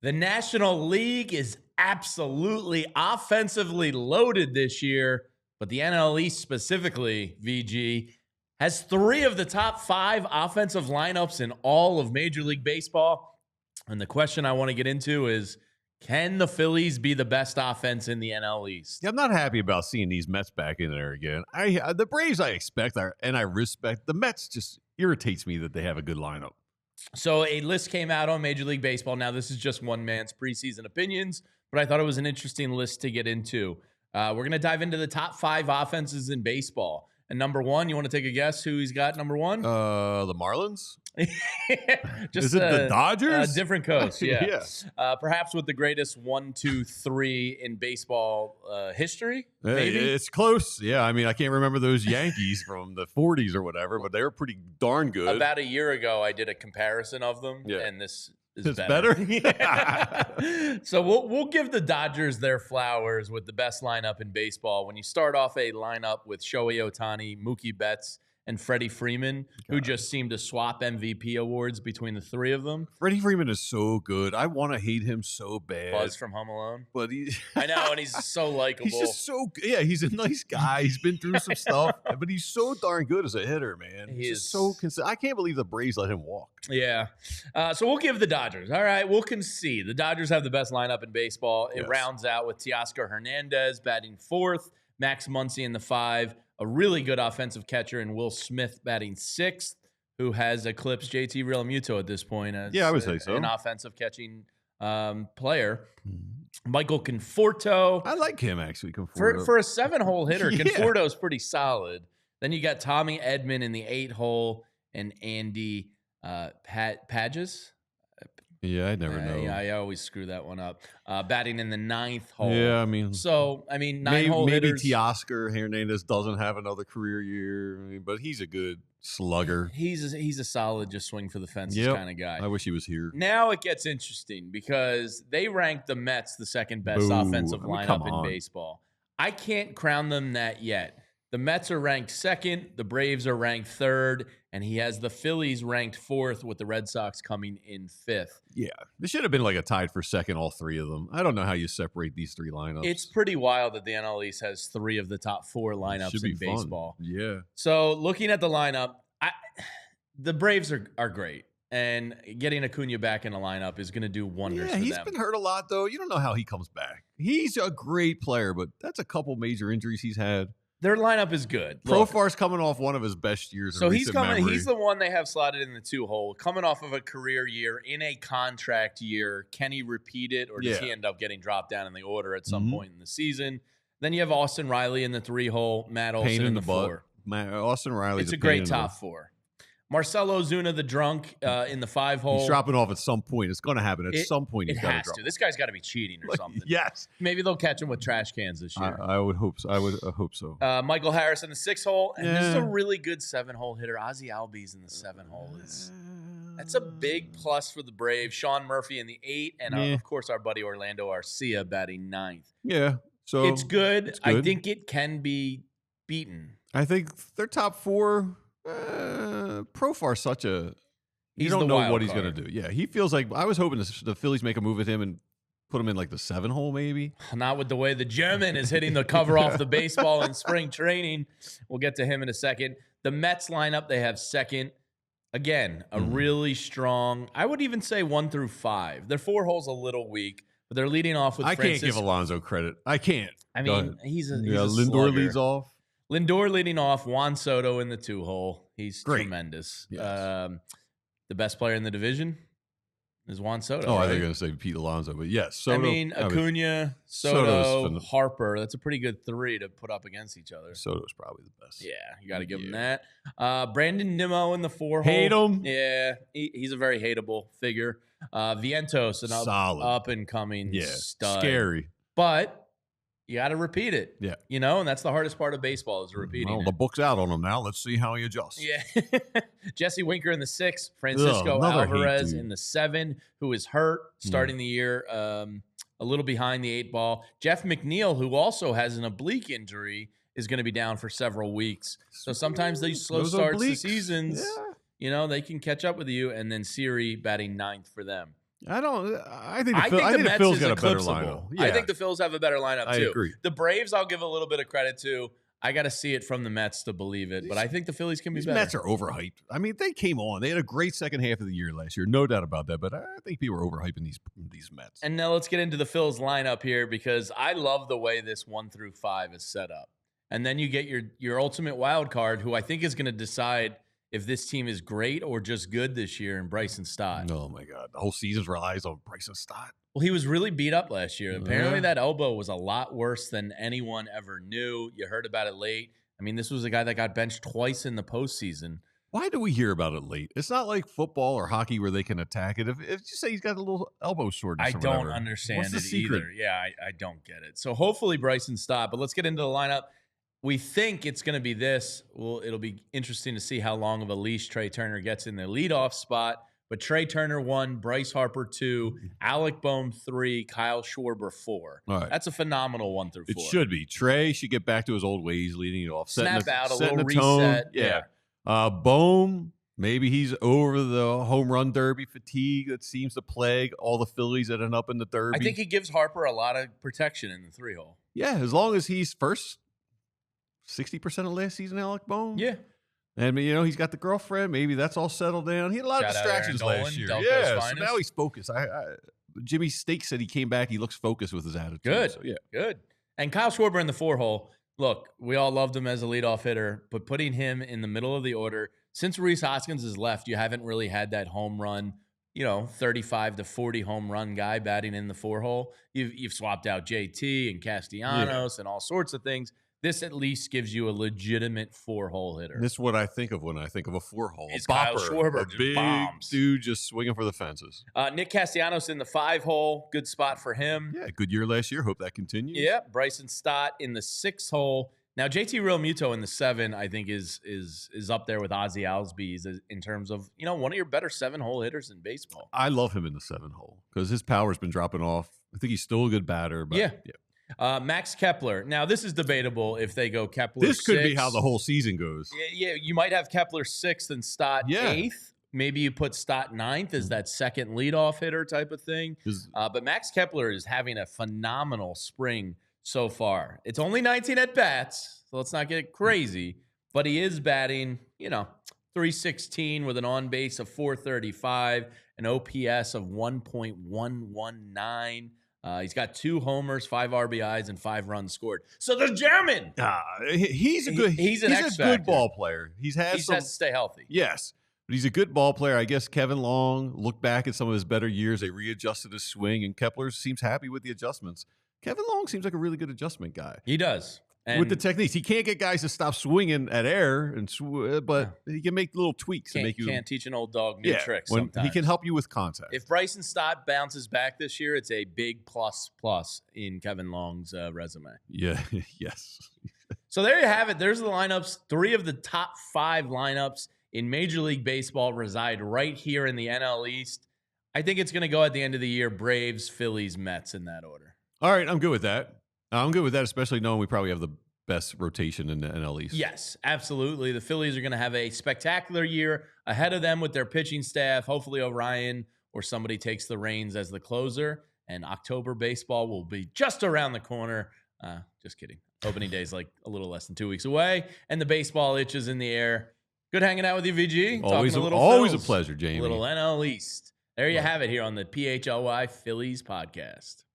The National League is absolutely offensively loaded this year, but the NL East specifically, VG, has 3 of the top 5 offensive lineups in all of Major League Baseball. And the question I want to get into is, can the Phillies be the best offense in the NL East? Yeah, I'm not happy about seeing these Mets back in there again. The Braves I expect and I respect. The Mets just irritates me that they have a good lineup. So a list came out on Major League Baseball. Now, this is just one man's preseason opinions, but I thought it was an interesting list to get into. We're going to dive into the top 5 offenses in baseball. And number 1, you want to take a guess who he's got number 1? The Marlins? Just is it the Dodgers? Different coast, yeah. Yeah. Perhaps with the greatest 1, 2, 3 in baseball history, maybe? It's close. Yeah, I mean, I can't remember those Yankees from the 40s or whatever, but they were pretty darn good. About a year ago, I did a comparison of them, and this is it's better. better? So we'll give the Dodgers their flowers with the best lineup in baseball. When you start off a lineup with Shohei Ohtani, Mookie Betts, and Freddie Freeman, who just seemed to swap MVP awards between the 3 of them. Freddie Freeman is so good. I want to hate him so bad. Buzz from Home Alone. But I know, and he's so likable. He's just so good. Yeah, he's a nice guy. He's been through some stuff, but he's so darn good as a hitter, man. He's so I can't believe the Braves let him walk. Yeah. So we'll give the Dodgers. All right, we'll concede. The Dodgers have the best lineup in baseball. It rounds out with Teoscar Hernandez batting 4th, Max Muncy in the 5, a really good offensive catcher, and Will Smith batting 6th, who has eclipsed JT Realmuto at this point as I would say so. An offensive catching player. Michael Conforto. I like him, actually, Conforto. For a 7-hole hitter, Conforto's pretty solid. Then you got Tommy Edman in the 8-hole and Andy Pages. Yeah, I never know. Yeah, I always screw that one up. Batting in the 9th hole. Yeah, I mean, 9-hole hitters. Maybe Teoscar Hernandez doesn't have another career year, but he's a good slugger. He's a solid, just swing for the fences kind of guy. I wish he was here. Now it gets interesting because they ranked the Mets the second best offensive lineup in baseball. I can't crown them that yet. The Mets are ranked 2nd, the Braves are ranked 3rd, and he has the Phillies ranked 4th with the Red Sox coming in 5th. Yeah, this should have been like a tied for 2nd, all 3 of them. I don't know how you separate these 3 lineups. It's pretty wild that the NL East has 3 of the top 4 lineups in baseball. Yeah. So looking at the lineup, the Braves are great. And getting Acuna back in the lineup is going to do wonders for them. Yeah, he's been hurt a lot, though. You don't know how he comes back. He's a great player, but that's a couple major injuries he's had. Their lineup is good. Profar's coming off one of his best years. So he's coming. He's the one they have slotted in the 2-hole, coming off of a career year in a contract year. Can he repeat it, or does he end up getting dropped down in the order at some point in the season? Then you have Austin Riley in the 3-hole, Matt Olson in the 4. Austin Riley. It's a great top 4. Marcelo Zuna, the drunk, in the 5-hole. He's dropping off at some point. It's going to happen at some point. It has to. This guy's got to be cheating or something. Yes. Maybe they'll catch him with trash cans this year. I would hope so. I would hope so. Michael Harris in the 6-hole. And this is a really good 7-hole hitter. Ozzie Albies in the 7-hole. That's a big plus for the Braves. Sean Murphy in the 8. And, of course, our buddy Orlando Arcia batting 9th. Yeah. So it's good. I think it can be beaten. I think their top 4... Profar's such a you don't know what he's going to do. Yeah, he feels like I was hoping the Phillies make a move with him and put him in like the 7-hole maybe. Not with the way the German is hitting the cover off the baseball in spring training. We'll get to him in a second. The Mets lineup, they have 2nd. Again, a really strong, I would even say 1 through 5. Their 4-hole's a little weak, but they're leading off with Can't give Alonso credit. I can't. I mean, he's a Lindor slugger. leads off. Lindor leading off, Juan Soto in the 2-hole. He's tremendous. Yes. The best player in the division is Juan Soto. Oh, right? I think you're going to say Pete Alonso, but yes. Soto, Acuna, Soto, Harper. That's a pretty good 3 to put up against each other. Soto's probably the best. Yeah, you got to give him that. Brandon Nimmo in the 4-hole. Hate him. Yeah, he's a very hateable figure. Vientos, an up and coming stud. Scary. But you got to repeat it. Yeah. And that's the hardest part of baseball is repeating it. The book's out on him now. Let's see how he adjusts. Yeah. Jesse Winker in the 6, Francisco Alvarez in the 7, who is hurt starting the year a little behind the 8 ball. Jeff McNeil, who also has an oblique injury, is going to be down for several weeks. So sometimes these slow starts to seasons, they can catch up with you. And then Siri batting 9th for them. I think the Phil's got a better lineup. Yeah. I think the Phils have a better lineup too. I agree. The Braves, I'll give a little bit of credit to. I got to see it from the Mets to believe it, but I think the Phillies can be better. Mets are overhyped. I mean, they came on. They had a great second half of the year last year, no doubt about that. But I think people are overhyping these Mets. And now let's get into the Phils lineup here because I love the way this 1 through 5 is set up. And then you get your ultimate wild card, who I think is going to decide if this team is great or just good this year, in Bryson Stott. Oh my God, the whole season relies on Bryson Stott. Well, he was really beat up last year. Apparently, that elbow was a lot worse than anyone ever knew. You heard about it late. I mean, this was a guy that got benched twice in the postseason. Why do we hear about it late? It's not like football or hockey where they can attack it. If you say he's got a little elbow soreness, I don't understand it either. Yeah, I don't get it. So hopefully Bryson Stott. But let's get into the lineup. We think it's going to be this. Well, it'll be interesting to see how long of a leash Trey Turner gets in the leadoff spot. But Trey Turner 1, Bryce Harper 2, Alec Bohm 3, Kyle Schwarber 4. All right. That's a phenomenal 1 through 4. It should be. Trey should get back to his old ways, leading it off. Snap out, a little reset. Yeah. Bohm, maybe he's over the home run derby fatigue that seems to plague all the Phillies that end up in the derby. I think he gives Harper a lot of protection in the 3-hole. Yeah, as long as he's first 60% of last season, Alec Bohm. Yeah. And, he's got the girlfriend. Maybe that's all settled down. He had a lot of distractions last year. Delco's so now he's focused. Jimmy Stake said he came back. He looks focused with his attitude. Good. So, yeah. Good. And Kyle Schwarber in the 4-hole. Look, we all loved him as a leadoff hitter, but putting him in the middle of the order, since Rhys Hoskins has left, you haven't really had that home run, 35 to 40 home run guy batting in the 4-hole. You've swapped out JT and Castellanos and all sorts of things. This at least gives you a legitimate 4-hole hitter. This is what I think of when I think of a 4-hole. It's Kyle Schwarber, a big bombs. Dude just swinging for the fences. Nick Castellanos in the 5-hole. Good spot for him. Yeah, good year last year. Hope that continues. Yeah, Bryson Stott in the 6-hole. Now, JT Realmuto in the 7, I think, is up there with Ozzie Albies in terms of, one of your better 7-hole hitters in baseball. I love him in the 7-hole because his power's been dropping off. I think he's still a good batter. But yeah. Max Kepler. Now, this is debatable if they go Kepler This could 6. be how the whole season goes. Yeah, you might have Kepler 6th and Stott 8th. Maybe you put Stott 9th as that second leadoff hitter type of thing. But Max Kepler is having a phenomenal spring so far. It's only 19 at-bats, so let's not get crazy. But he is batting, 316 with an on-base of 435, an OPS of 1.119. He's got 2 homers, 5 RBIs, and 5 runs scored. So they're jamming. He's a good. He's a good ball player. He has to stay healthy. Yes, but he's a good ball player. I guess Kevin Long looked back at some of his better years. They readjusted his swing, and Kepler seems happy with the adjustments. Kevin Long seems like a really good adjustment guy. He does. And with the techniques, he can't get guys to stop swinging at air, but he can make little tweaks and make you. Can't teach an old dog new tricks. Sometimes he can help you with contact. If Bryson Stott bounces back this year, it's a big plus in Kevin Long's resume. Yeah. Yes. So there you have it. There's the lineups. 3 of the top 5 lineups in Major League Baseball reside right here in the NL East. I think it's going to go at the end of the year: Braves, Phillies, Mets in that order. All right, I'm good with that. Especially knowing we probably have the best rotation in the NL East. Yes, absolutely. The Phillies are going to have a spectacular year ahead of them with their pitching staff. Hopefully Orion or somebody takes the reins as the closer, and October baseball will be just around the corner. Just kidding. Opening day is like a little less than 2 weeks away, and the baseball itch is in the air. Good hanging out with you, VG. Always a pleasure, Jamie. A little NL East. There you have it here on the PHLY Phillies podcast.